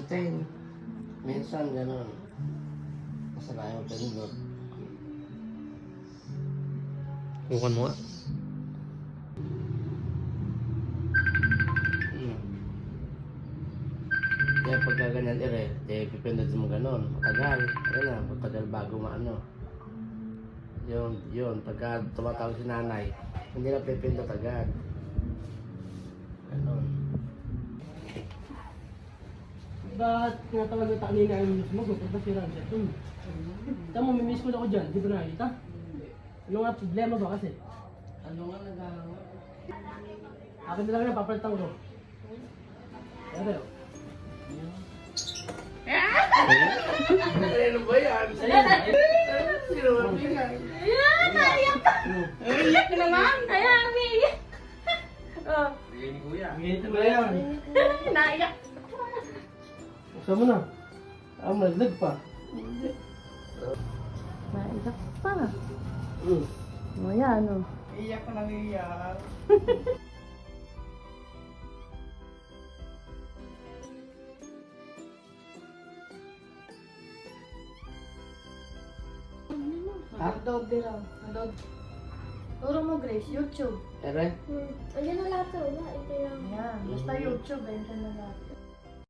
pindutin. Minsan ganun. Masalayo pindot. Bukan mo nga. Kaya pagka ganyan pipindot mo ganun. Matagal. Ayun na, matagal bago maano. Yun. Pagka tumatawag si nanay, hindi na pipindot agad. Ganun. Ba't tinatawag na kanina yung sumagot? Ba't ba si Ramsey? Tama mo, mimiss ko na ako dyan. Di ba nakikita? Ano nga problema ba kasi? Ano nga nagagawa? Akin na lang yan, papalitan ko. Pero, Ano ba yan? Sino ba bigay? Ayan, naiyak ka. Naiyak ka naman. Ayan, umiiyak. Oh, Bigay ni Kuya. ganito ba yan? naiyak. Buksan mo na. Malaglag pa. Naiyak pa. Hmm. O yan, o. Iyak ko nang iyak. Adobe din raw. Adobe. Turo mo, Grace, YouTube. Ere? Ayan na lahat sa una. Ito yung... Ayan, basta YouTube, ayan na lahat.